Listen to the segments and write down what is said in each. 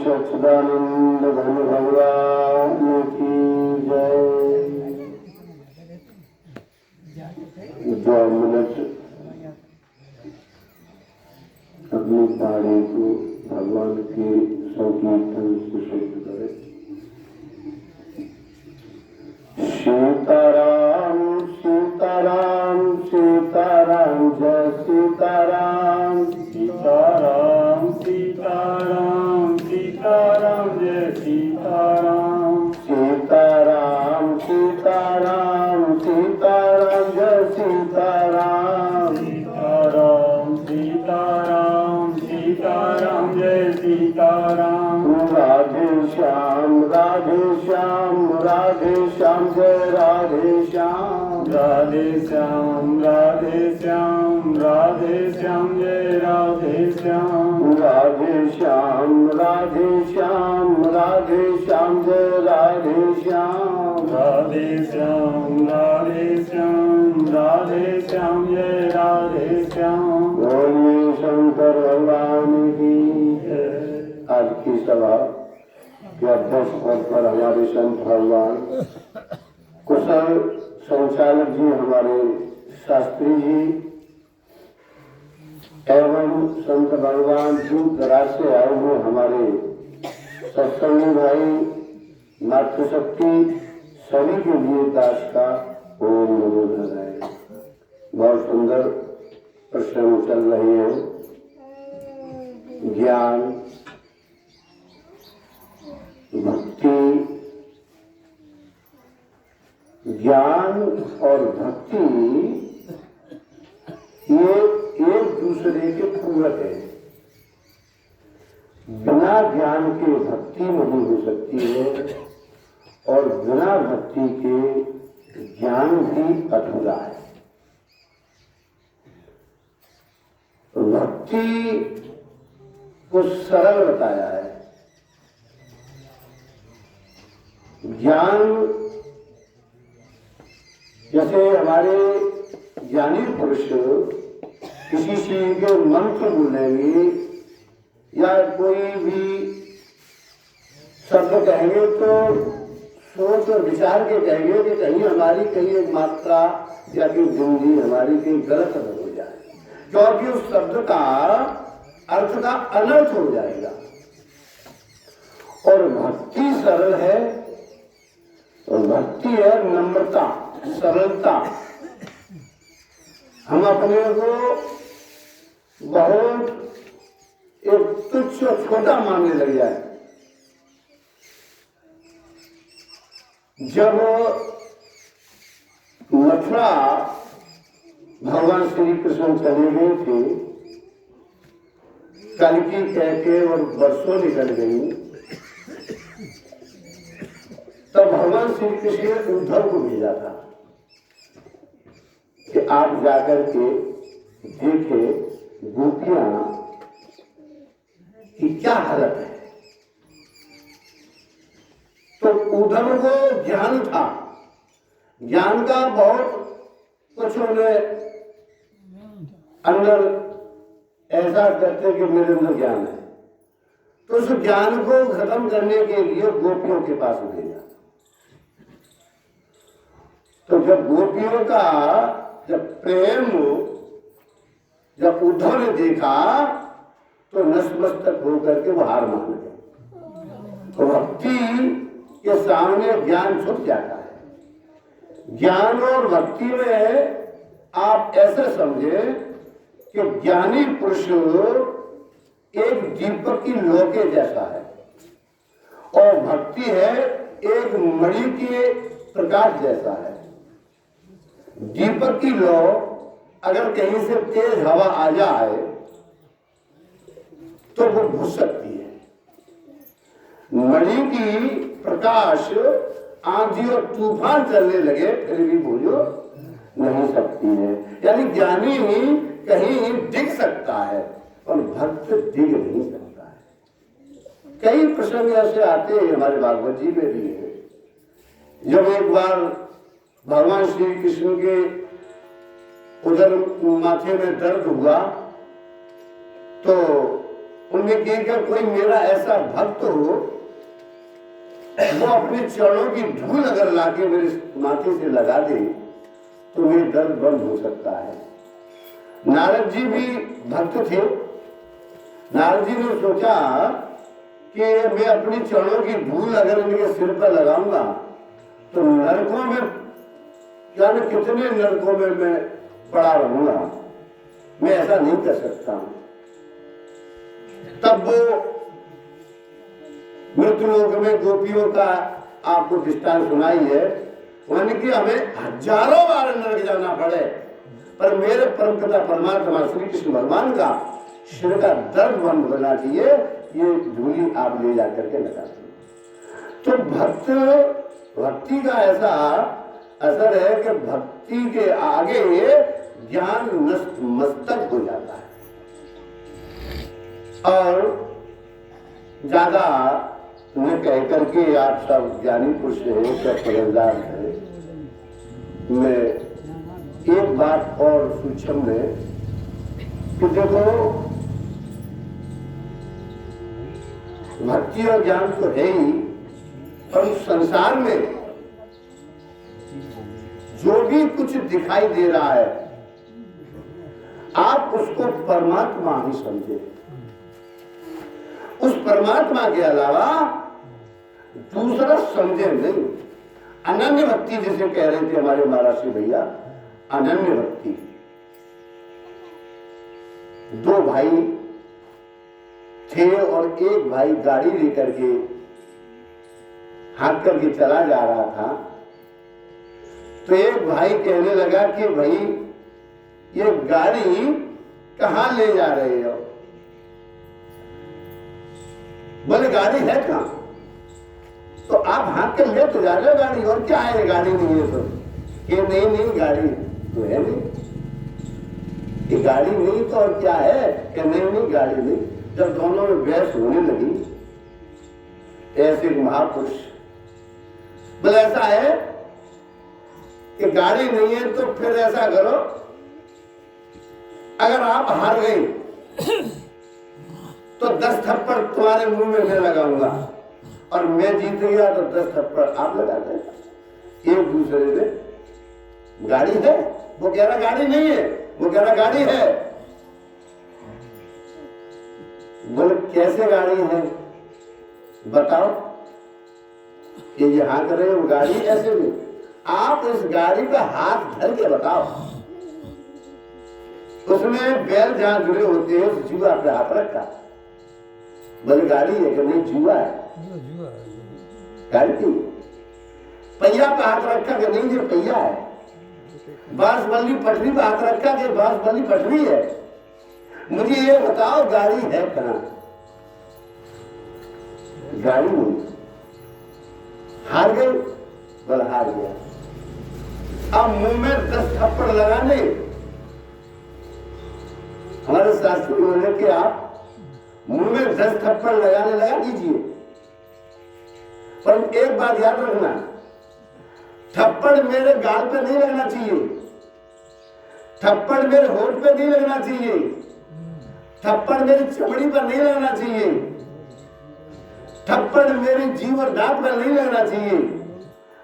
सच्चिदानंद घन भगवान की जय। 2 मिनट अपनी वाणी को भगवान के संकीर्तन से शुद्ध करें। सीताराम सीताराम सीताराम जय सीताराम सीताराम सीताराम सीताराम जय सीताराम सीताराम सीताराम सीताराम जय सीताराम सीताराम सीताराम सीताराम जय सीताराम। राधे श्याम राधे श्याम राधे श्याम जय राधे श्याम राधे श्याम राधे श्याम राधे श्याम जय राधे श्याम राधे श्याम राधे श्याम राधे श्याम जय राधे श्याम राधे श्याम राधे श्याम राधे श्याम जय राधे श्याम। बोलिए शंकर भगवान की जय। आज की सभा के अध्यक्ष पद पर हमारे संत भगवान कुशल संचालक जी हमारे शास्त्री जी एवं संत भगवान दूर दराज से आए हुए हमारे सत्संगी भाई मातृशक्ति सभी के लिए दास का ओम नमो नारायण। बहुत सुंदर प्रश्न चल रहे हैं। ज्ञान भक्ति, ज्ञान और भक्ति ये एक दूसरे के पूरक है। बिना ज्ञान के भक्ति नहीं हो सकती है और बिना भक्ति के ज्ञान भी अधूरा है। भक्ति को सरल बताया है, ज्ञान जैसे हमारे ज्ञानी पुरुष किसी चीज के मंत्र बोलेंगे या कोई भी शब्द कहेंगे तो सोच और विचार के कहेंगे कि कहीं हमारी कहीं एक मात्रा या कोई बिंदी हमारी कहीं गलत न हो जाए, क्योंकि उस शब्द का अर्थ का अनर्थ हो जाएगा। और भक्ति सरल है और भक्ति है नम्रता सरलता। हम अपने को बहुत एक तुच्छ छोटा मानने लग जाए। जब मथुरा भगवान श्री कृष्ण चले गए थे, कल्कि कहके और वर्षों निकल गई, तब भगवान श्री कृष्ण ने उद्धव को भेजा था कि आप जाकर के देखे गोपियां की क्या हालत है। तो उद्धव को ज्ञान था, ज्ञान का बहुत कुछ उन्हें अंदर ऐसा करते कि मेरे अंदर ज्ञान है, तो उस ज्ञान को खत्म करने के लिए गोपियों के पास भेजा। तो जब गोपियों का प्रेम जब उद्धव ने देखा तो नतमस्तक होकर के वो हार मान गए। तो भक्ति के सामने ज्ञान छुप जाता है। ज्ञान और भक्ति में आप ऐसे समझे कि ज्ञानी पुरुष एक दीपक की लौ के जैसा है और भक्ति है एक मणि के प्रकाश जैसा है। दीपक की लौ अगर कहीं से तेज हवा आ जाए तो वो बुझ सकती है। मणि की प्रकाश आंधी और तूफान चलने लगे फिर भी बोझो नहीं सकती है। यानी ज्ञानी ही कहीं डिग सकता है और भक्त डिग नहीं सकता है। कई प्रसंग ऐसे आते हैं, हमारे भागवत जी में भी है। जब एक बार भगवान श्री कृष्ण के उधर माथे में दर्द हुआ तो उनने कहा कोई मेरा ऐसा भक्त हो वो अपने चरणों की धूल अगर लाके मेरे माथे से लगा दे तो मेरे दर्द बंद हो सकता है। नारद जी भी भक्त थे। नारद जी ने सोचा कि मैं अपनी चरणों की धूल अगर इनके सिर पर लगाऊंगा तो नरकों में जाने कितने नरकों में मैं पड़ा रहूंगा, मैं ऐसा नहीं कर सकता। तब वो मृत्युलोक में गोपियों का आपको दृष्टांत सुनाई है, यानी कि हमें हजारों बार नरक जाना पड़े पर मेरे परम पिता परमात्मा श्री कृष्ण भगवान का सिर का दर्द बंद होना चाहिए, ये धूली आप ले जाकर के लगा दो। तो भक्ति का ऐसा असर है कि भक्ति के आगे ज्ञान मस्तक हो जाता है और ज्यादा न कह करके आप सब ज्ञानी पुरुष हैं, सब समझदार हैं। मैं एक बात और सूक्ष्म में कि देखो भक्ति और ज्ञान तो है ही, पर संसार में जो भी कुछ दिखाई दे रहा है आप उसको परमात्मा ही समझे। उस परमात्मा के अलावा दूसरा समझे नहीं। अनन्य भक्ति जिसे कह रहे थे हमारे महाराष्ट्र भैया, अनन्य भक्ति। दो भाई थे और एक भाई गाड़ी लेकर के हाथ करके चला जा रहा था तो एक भाई कहने लगा कि भाई ये गाड़ी कहां ले जा रहे हो? बोले गाड़ी है कहां? तो आप हाथ कर ले तो जा रहे हो गाड़ी, और क्या है गाड़ी नहीं है तो? ये नहीं गाड़ी तो है नहीं, ये गाड़ी नहीं तो और क्या है? कि नहीं गाड़ी नहीं। जब दोनों में बहस होने लगी ऐसे महापुरुष बोले ऐसा है कि गाड़ी नहीं है तो फिर ऐसा करो, अगर आप हार गए तो 10 थप्पड़ तुम्हारे मुंह में मैं लगाऊंगा और मैं जीत गया तो 10 थप्पड़ आप लगा देना। एक दूसरे में गाड़ी है, वो कह रहा गाड़ी नहीं है, वो कह रहा गाड़ी है। बोले कैसे गाड़ी है बताओ? ये यहाँ कर रहे हो गाड़ी ऐसे भी, आप इस गाड़ी पे हाथ धर के बताओ। उसमें बैल जहां जुड़े होते हैं उस जुआ पे हाथ रखा। बोले गाड़ी है कि नहीं? जुआ है। गाड़ी की पहिया पे हाथ रखा कि नहीं? ये पहिया है। बांसबल्ली पटरी पे हाथ रखा कि बांसबल्ली पटरी है। मुझे ये बताओ गाड़ी है कहां? गाड़ी नहीं। हार गए? बोला हार गया। अब मुंह में 10 थप्पड़ लगाने। हमारे शास्त्री बोले कि आप मुंह में 10 थप्पड़ लगाने लगा दीजिए, पर एक बात याद रखना, थप्पड़ मेरे गाल पे नहीं लगना चाहिए, थप्पड़ मेरे होठ पे नहीं लगना चाहिए, थप्पड़ मेरी चमड़ी पर नहीं लगना चाहिए, थप्पड़ मेरी जीभ और दांत पर नहीं लगना चाहिए।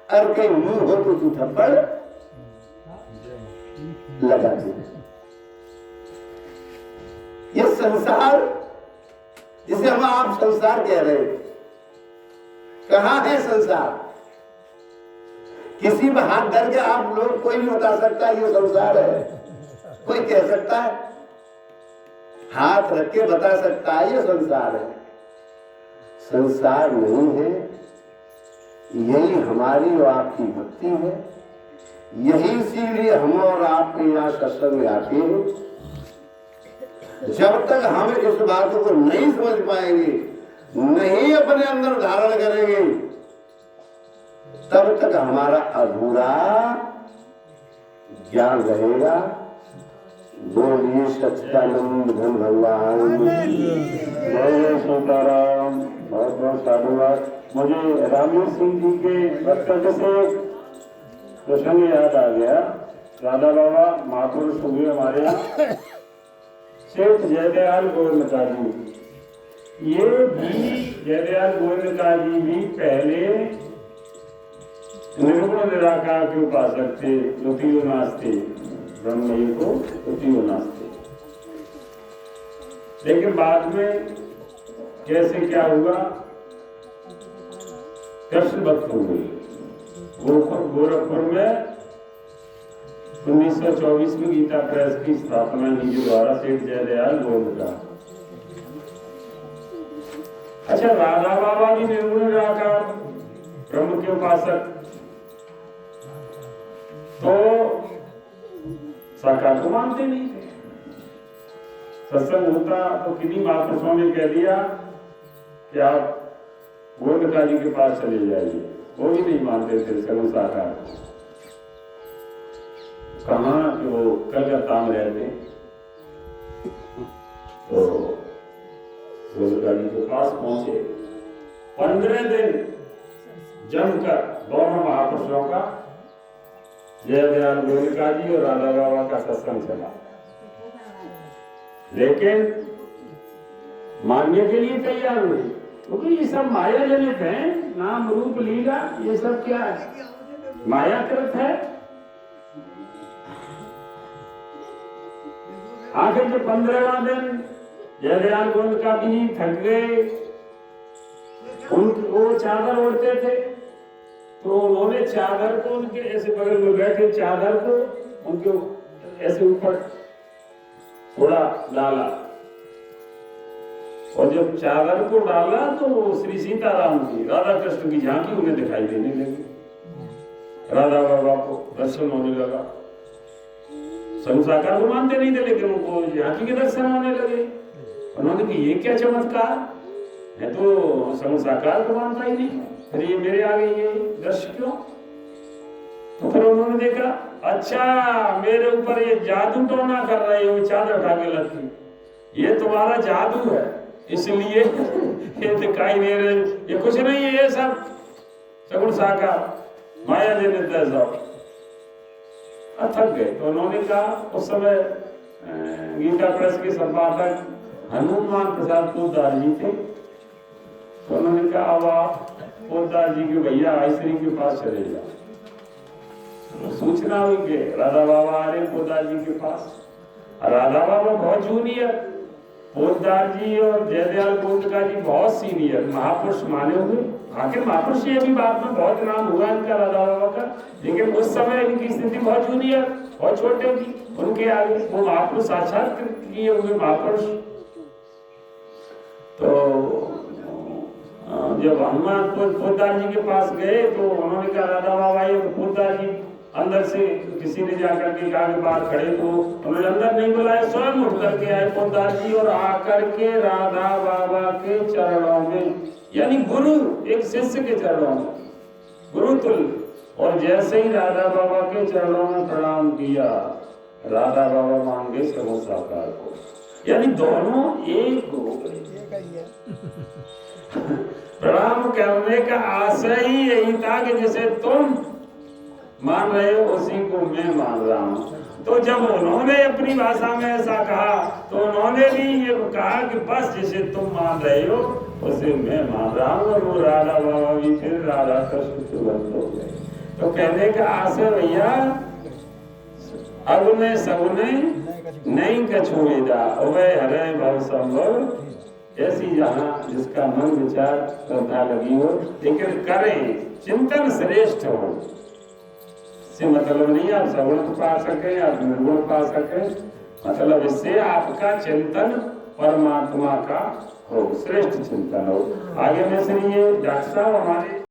अगर कहीं मुंह हो तो तू थप्पड़ लगा दे। ये संसार जिसे हम आप संसार कह रहे हैं, कहां है संसार? किसी में हाथ धर के आप लोग कोई नहीं बता सकता ये संसार है? कोई कह सकता है? हाथ रख के बता सकता है ये संसार है? संसार नहीं है, यही हमारी और आपकी भक्ति है। यही इसीलिए हम और आप यहाँ सत्संग में आते हैं। जब तक हम इस बात को नहीं समझ पाएंगे, नहीं अपने अंदर धारण करेंगे, तब तक हमारा अधूरा ज्ञान रहेगा। बोलिए सच्चिदानंद घन भगवान जय सीताराम। बहुत बहुत साधुवाद। मुझे रामवीर सिंह जी के वक्तव्य से प्रसंग याद आ गया। राधा बाबा महापुरुष हुए हमारे यहाँ सेठ जयदयाल गोविंदा जी। ये भी जयदयाल गोविंदा जी भी पहले निर्गुण निराकार के उपासक थे, द्वितीयोनास थे, ब्रह्मई को द्वितीयोनास थे। लेकिन बाद में कैसे क्या हुआ, कृष्ण भक्त हो गई। गोरखपुर में 1924 में गीता प्रेस की स्थापना जी के द्वारा सेठ जयदयाल गोविंदा। अच्छा, राधा बाबा भी निर्गुण निराकार ब्रह्म के उपासक, तो साकार को मानते नहीं थे। सत्संग होता तो किन्हीं महापुरुषों ने कह दिया कि आप गोविंदा जी के पास चले जाइए, वो भी नहीं मानते थे सगुण साकार। कहाँ कि वो कलकत्ता में रहते, तो गोविंदा जी के पास पहुंचे। 15 दिन जमकर दोनों महापुरुषों का, जयदयाल गोविंदा जी और राधा बाबा का सत्संग चला। लेकिन मानने के लिए तैयार हुए, क्योंकि ये सब माया जनित है। नाम रूप लीला ये सब क्या है, मायाकृत है। आखिर जो 15वां दिन जयदयाल गोविंदा भी थक गए, वो चादर ओढ़ते थे, तो उन्होंने चादर को उनके ऐसे बगल में बैठे चादर को उनके ऐसे ऊपर थोड़ा डाला, और जब चादर को डाला तो श्री सीताराम की, राधा कृष्ण की झांकी उन्हें दिखाई देने लगी। राधा बाबा को दर्शन होने लगा। सगुण साकार को मानते नहीं थे, लेकिन उनको झांकी के दर्शन होने लगे। उन्होंने कहा ये क्या चमत्कार है, तो सगुण साकार को मानता ही नहीं, फिर ये मेरे आगे ये दर्शन क्यों? तो फिर उन्होंने देखा, अच्छा मेरे ऊपर ये जादू टोना कर रहे हो, चादर उठा के लगती, ये तुम्हारा जादू है, इसलिए ये दिखाई दे रहे, ये कुछ नहीं है, ये सब सगुण साकार माया जनित है सब। थक गए। तो उन्होंने कहा, उस समय गीता प्रेस के संपादक हनुमान प्रसाद पोद्दार जी थे, तो उन्होंने कहा अब आप पोद्दार जी के भैया आईश्री के पास चले जाओ। तो सूचना हुई कि राधा बाबा आ रहे पोद्दार जी के पास। राधा बाबा बहुत जूनियर, पोद्दार जी और जयदयाल गोविंदा जी बहुत सीनियर महापुरुष माने हुए। आखिर महापुरुष ये भी बाद में बहुत नाम हुआ इनका राधा बाबा का, लेकिन उस समय इनकी स्थिति बहुत जूनियर, बहुत छोटे थी। उनके आगे वो महापुरुष साक्षात किए हुए महापुरुष। तो जब हनुमान पोद्दार जी के पास गए तो उन्होंने कहा राधा बाबा ये, तो पोद्दार जी अंदर से किसी ने जाकर के कहा के बाहर खड़े, तो उन्होंने अंदर नहीं बुलाया, स्वयं उठ करके आए पोद्दार जी और आकर के राधा बाबा के चरणों में, यानी गुरु एक शिष्य के चरणों में, गुरु तुल्य। और जैसे ही राधा बाबा के चरणों में प्रणाम किया, राधा बाबा मान गए सगुण साकार को, यानी दोनों एक हो गए। प्रणाम करने का आशय ही यही था कि जैसे तुम मान रहे हो उसी को मैं मान रहा हूँ। तो जब उन्होंने अपनी भाषा में ऐसा कहा, तो उन्होंने भी ये कहा कि बस जैसे तुम मान रहे हो उसे मैं मान रहा हूँ। और वो राधा बाबा भी फिर राधा कृष्ण के भक्त हो गए। तो कहने का आशय भैया, अगुने सगुने नहीं कछुएदा, वह हरे भव संभव, ऐसी जहाँ जिसका मन विचार श्रद्धा लगी हो, लेकिन करें चिंतन श्रेष्ठ हो। से मतलब नहीं आप सगुण पा सके, आप निर्गुण पा सके, मतलब इससे आपका चिंतन परमात्मा का हो, श्रेष्ठ चिंतन हो। आगे में से ये डॉक्टर साहब हमारे